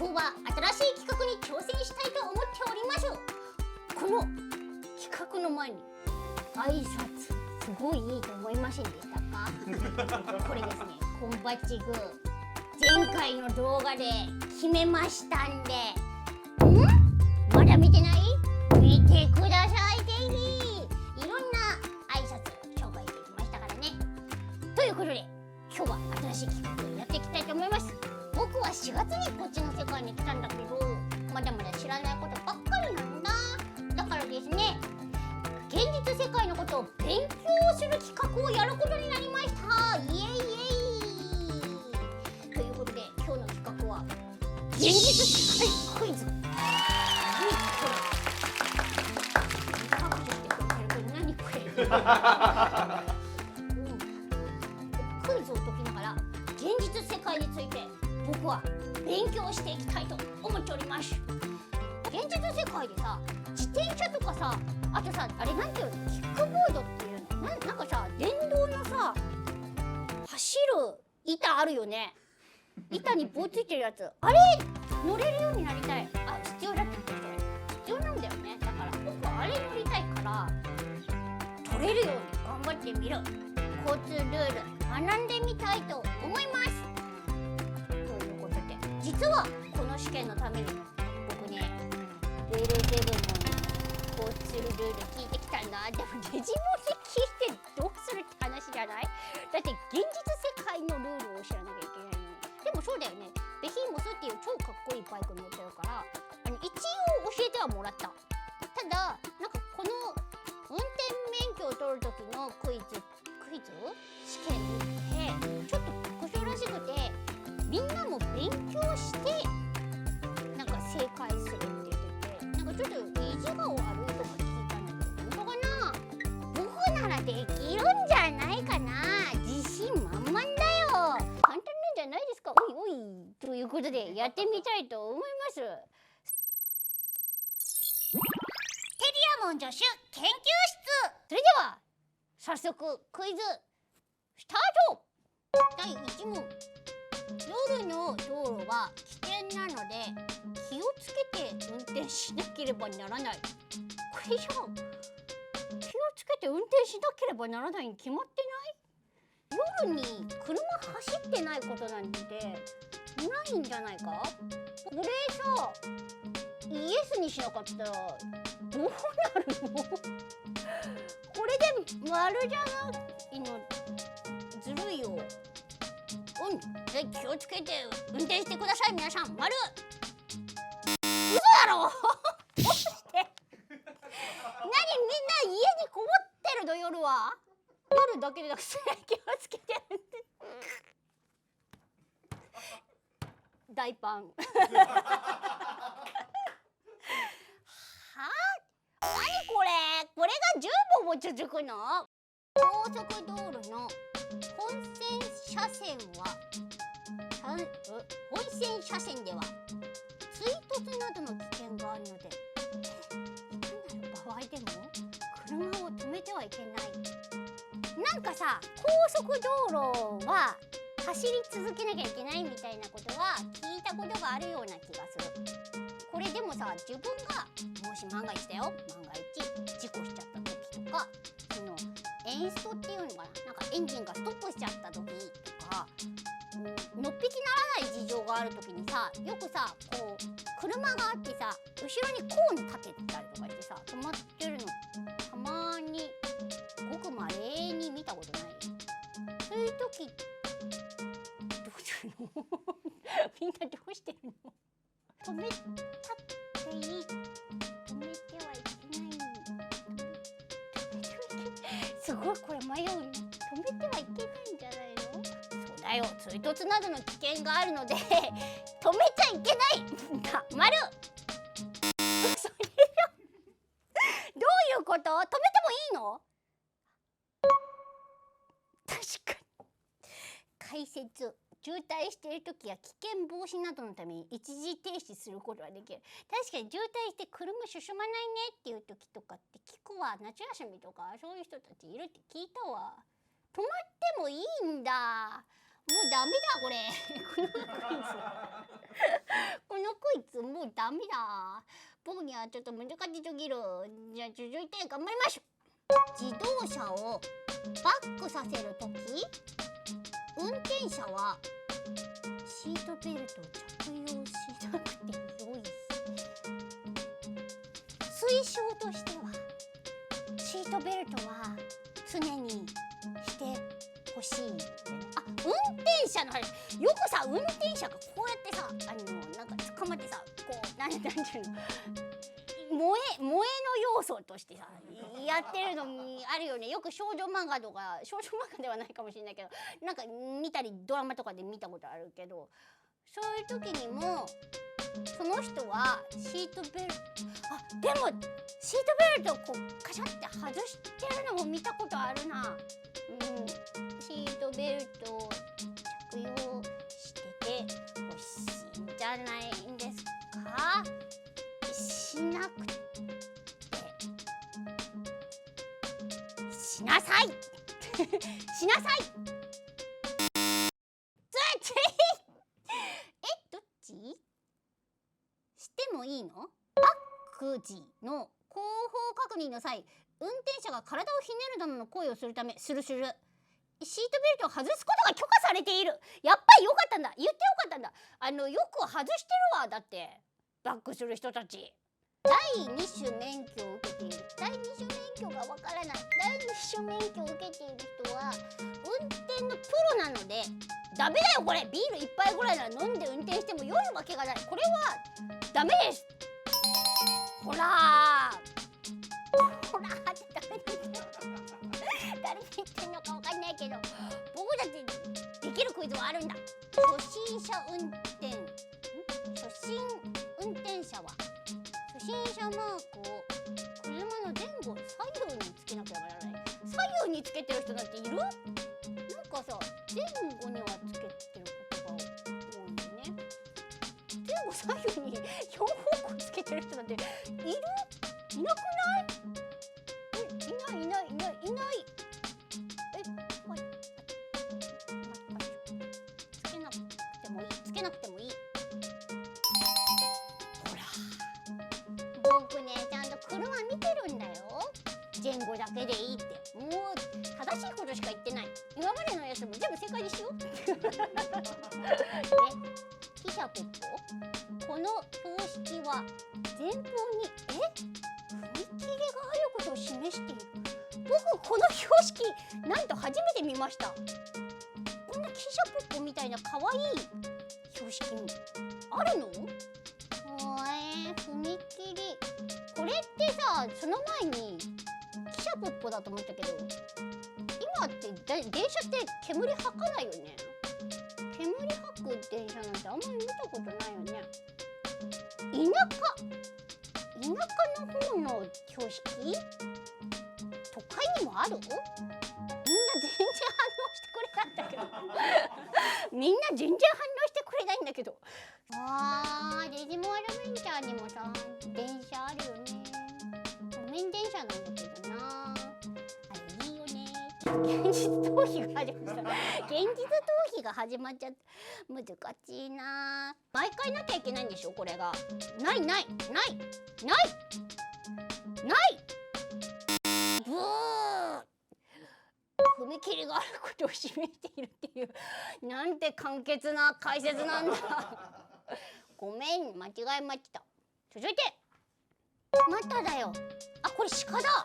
今日は新しい企画に挑戦したいと思っております。この企画の前に挨拶すごいいいと思いませんでしたか？これですね、コンバッチグ前回の動画で決めましたんで、まだ見てない？見てください。ぜひいろんな挨拶紹介してきましたからね。ということで今日は新しい企画をやっていきたいと思います。僕は4月にこっちの世界に来たんだけど、まだまだ知らないことばっかりなんだ。だからですね、現実世界のことを勉強する企画をやることになりました。イエイイエイ。ということで今日の企画は現実世界クイズ。何これ？クイズを解きながら現実世界について僕は勉強していきたいと思っております。現実世界でさ、自転車とかさ、あとさ、あれなんていうの、キックボードっていうの、なんかさ、電動のさ、走る板あるよね。板に棒ついてるやつ、あれ乗れるようになりたい。あ、必要だって言ってる。必要なんだよね。だから僕はあれ乗りたいから取れるように頑張ってみる。交通ルール学んでみたいと思います。ということで、実はこの試験のために僕ね、レール7の交通ルール聞いてきたんだ。でもデジモンで聞いてどうするって話じゃない？だって現実世界のルールを知らなきゃいけないのに。でもそうだよね、ベヒーモスっていう超かっこいいバイク乗ってるから、一応教えてはもらった。ただなんかこの運転免許を取る時のクイズ試験ってちょっと特殊らしくて、みんなも勉強してなんか正解するって言ってて、なんかちょっと意地が悪いとか聞いたんだけど、本当かな？僕ならできるんじゃないかな。自信満々だよ。簡単なんじゃないですか。おいおい。ということでやってみたいと思います。テリアモン助手研究室。それでは早速クイズスタート。第1問。夜の道路は危険なので気をつけて運転しなければならない。これじゃん。気をつけて運転しなければならないに決まってない？夜に車走ってないことなんてないんじゃないか？これさ、イエスにしなかったらどうなるの？これで丸じゃないのずるいよ。気をつけて運転してください皆さん。丸。嘘だろ？どうして？何みんな家にこもってるの？夜は夜だけでなくて気をつけて大パン。はあ？何これ？これが10問も続くの？高速道路の本線車線では追突などの危険があるので、いかなる場合でも車を止めてはいけない。なんかさ、高速道路は走り続けなきゃいけないみたいなことは聞いたことがあるような気がする。これでもさ、自分がもし万が一だよ、万が一事故しちゃった時とか、そのエンストっていうのかな、なんかエンジンがストップしちゃった時とか、のっぴきならない事情がある時にさ、よくさ、こう車があってさ、後ろにコーン立てたりとかしてさ、止まってるのたまにごくまれに見たことない？そういう時どうするの？みんなどうしてるの？止めたっていい？止めてはいけない？すごいこれ迷うね。止めてはいけないんじゃないの？そうだよ、追突などの危険があるので止めちゃいけない。丸。それよ。どういうこと？止めてもいいの？確かに。解説。渋滞している時や危険防止などのために一時停止することができる。確かに渋滞して車進まないねっていう時とかって聞くわ。夏休みとかそういう人たちいるって聞いたわ。止まってもいいんだ。もうダメだこれ。このクイズもうダメだ。僕にはちょっと難しすぎる。じゃあ続いて頑張りましょう。自動車をバックさせるとき、運転者はシートベルトを着用しなくてよい。推奨としてはシートベルトは常にしてほしいんだよね。あ、運転者の話。よくさ、運転者がこうやってさ、なんか捕まってさ、こうなんていうの、萌えの要素としてさやってるのあるよね。よく少女漫画とか、少女漫画ではないかもしれないけど、なんか見たりドラマとかで見たことあるけど、そういう時にもその人はシートベルト、でもシートベルトをこうカシャって外してるのも見たことあるな。シートベルトを着用しててほしいんじゃないんですか？しなくてしなさいしなさいどっちしてもいいの？バック時の後方確認の際、運転者が体をひねるなどの行為をするためするシートベルトを外すことが許可されている。やっぱりよかったんだ。言ってよかったんだ。よく外してるわ。だってバックする人たち。第2種免許を受けている。第2種免許がわからない。第2種免許を受けている人は運転のプロなのでダメだよ。これビール1杯ぐらいなら飲んで運転しても良いわけがない。これはダメです。ほらほらって誰に言ってんのかわかんないけど、僕たちできるクイズはあるんだ。初心者マークを車の前後左右につけなければならない。左右につけてる人なんている？なんかさ、前後にはつけてることが多いよね。前後左右に4方向つけてる人なんている？いなくない？いない。つけなくてもいい。ほら、僕ね、ちゃんと車見てるんだよ。前後だけでいいって。もう正しいことしか言ってない。今までのやつも全部正解ですよ。ね、汽車ポッポ、この標識は前方に踏切があることを示している。僕この標識なんと初めて見ました。こんな汽車ポッポみたいな可愛い標識あるの？踏切、これってさ、その前に汽車ポッポだと思ったけど、今って電車って煙吐かないよね。煙吐く電車なんてあんまり見たことないよね。田舎の方の標識、都会にもある？みんな全然反応してくれないんだけど。デジモアドベンチャーにもさ、電車あるよね。路面電車なんだけどな。あれいいよね。現実逃避が始まっちゃった。難しいな。毎回なきゃいけないんでしょ、これが。ないブー。踏切があることを示しているっていう、なんて簡潔な解説なんだ。ごめん、間違えました。続いてまただよ。これ鹿だ。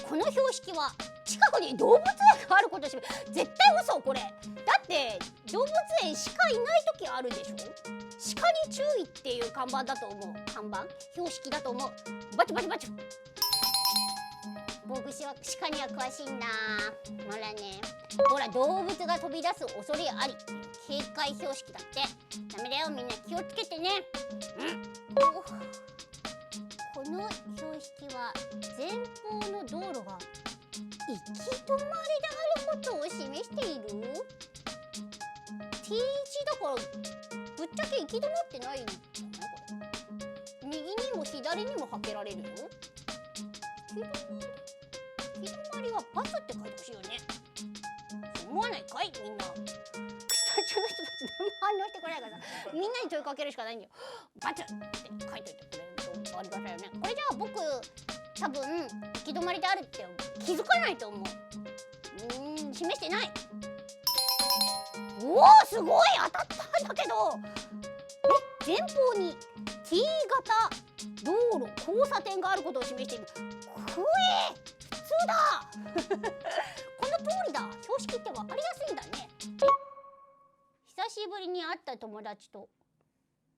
この標識は近くに動物園があることを示す。絶対嘘これ。だって動物園鹿いない時あるでしょ。鹿に注意っていう看板だと思う。標識だと思う。バチ。僕は鹿には詳しいんだ。ほらね、ほら、動物が飛び出す恐れあり警戒標識だって。ダメだよ、みんな気をつけてね。この標識は前方の道路が行き止まりであることを示している。 T 字だからぶっちゃけ行き止まってないんじゃない？これ右にも左にもはけられるよ。行き止まりはバスって書いてほしいよね。そう思わないかいみんな。スタジオの人たち何も反応してくれないからさ、みんなに問いかけるしかないんだよ。バツって書いといてくれるとありがたいよね。これじゃあ僕多分行き止まりであるって気づかないと思う。示してない。おお、すごい当たったんだけど、前方に T 型道路交差点があることを示している。普通だこの通りだ。標識って分かりやすいんだね。久しぶりに会った友達と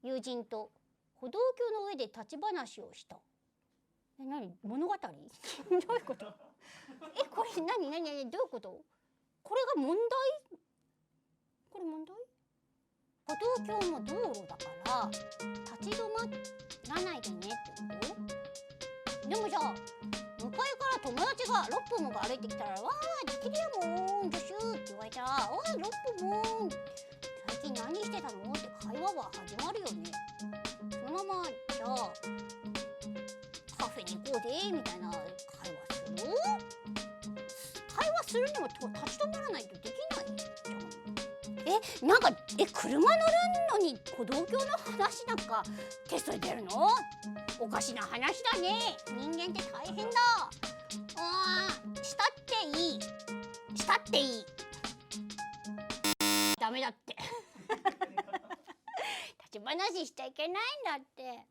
友人と歩道橋の上で立ち話をした。何物語どういうことこれ何どういうことこれが問題これ問題歩道橋も道路だから立ち止まらないでねってこと？でもじゃあ向かいから友達が6分も歩いてきたら「わーできるやもん助手」って言われたら「おい6分もん最近何してたの?」って会話は始まるよね。そのままじゃあカフェに行こうでみたいな会話するにも立ち止まらないとできないじゃん。なんか車乗るのに歩道橋の話なんかテストで出るの？おかしな話だね。人間って大変だ。したっていいダメだって立ち話しちゃいけないんだって。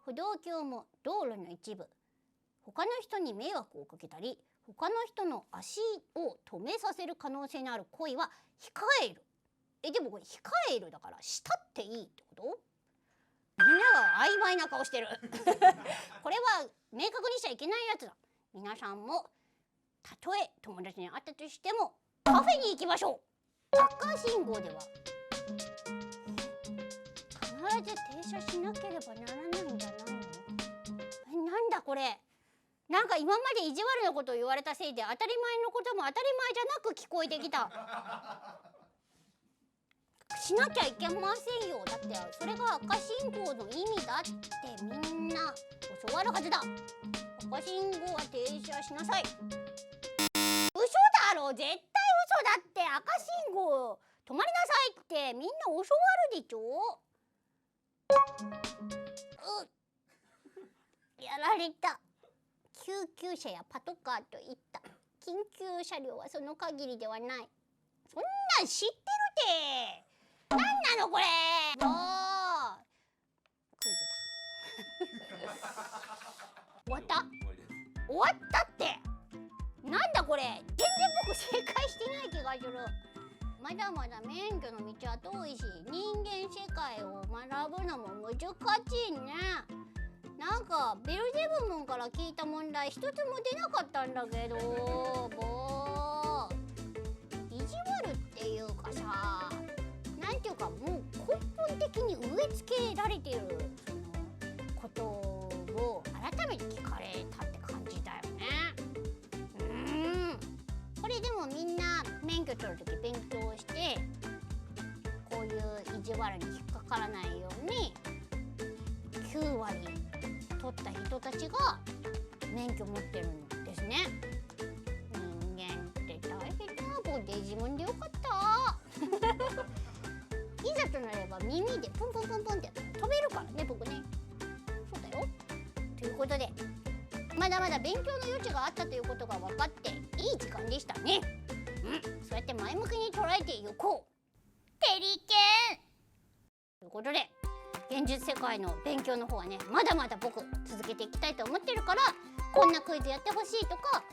歩道橋も道路の一部。他の人に迷惑をかけたり他の人の足を止めさせる可能性のある行為は控える。でもこれ控えるだからしたっていいってこと？みんなが曖昧な顔してるこれは明確にしちゃいけないやつだ。皆さんもたとえ友達に会ったとしてもカフェに行きましょう。赤信号では必ず停車しなければならないんじゃないの？なんだこれ。なんか今まで意地悪なことを言われたせいで当たり前のことも当たり前じゃなく聞こえてきたしなきゃいけませんよ。だってそれが赤信号の意味だってみんな教わるはずだ。赤信号は停車しなさい。嘘だろ、絶対嘘だって。赤信号止まりなさいってみんな教わるでしょ。やられた。救急車やパトカーといった緊急車両はその限りではない。そんなん知ってるって。なんなのこれ。クイズだ終わったってなんだこれ。全然僕正解してない気がする。まだまだ免許の道は遠いし人間世界を学ぶのも難しいね。なんかベルゼブモンから聞いた問題一つも出なかったんだけど、もう意地悪っていうかさ、なんていうかもう根本的に植え付けられているそのことを改めて聞かれたって感じだよね。これでもみんな免許取るとき勉強してこういう意地悪に引っかからないように9割取った人たちが免許持ってるんですね。人間って大変だ。僕で自分でよかったいざとなれば耳でプンプンプンプンって飛べるからね僕ね。そうだよ。ということでまだまだ勉強の余地があったということが分かっていい時間でしたね。そうやって前向きに捉えていこう。テリケンということで現実世界の勉強の方はねまだまだ僕続けていきたいと思ってるから、こんなクイズやってほしいとか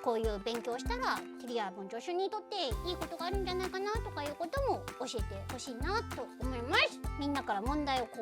こういう勉強したらキリアも助手にとっていいことがあるんじゃないかなとかいうことも教えてほしいなと思います。みんなから問題をこ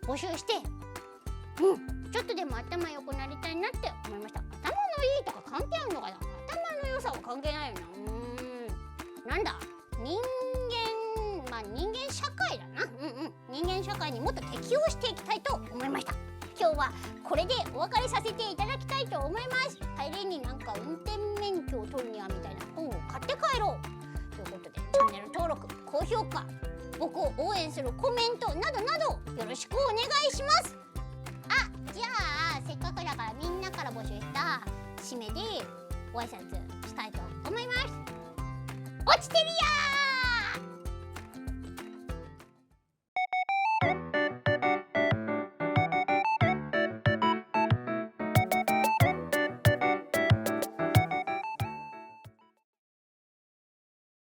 う募集してちょっとでも頭良くなりたいなって思いました。頭のいいとか関係あるのかな。頭の良さは関係ないよな。なんだ人間社会だな。人間社会にもっと適応していきたいと思いました。今日はこれでお別れさせていただきたいと思います。帰りになんか運転免許を取るにはみたいな本を買って帰ろうということで、チャンネル登録、高評価、僕を応援するコメントなどなどよろしくお願いします。じゃあせっかくだからみんなから募集した締めでご挨拶したいと思います。落ちてるやー。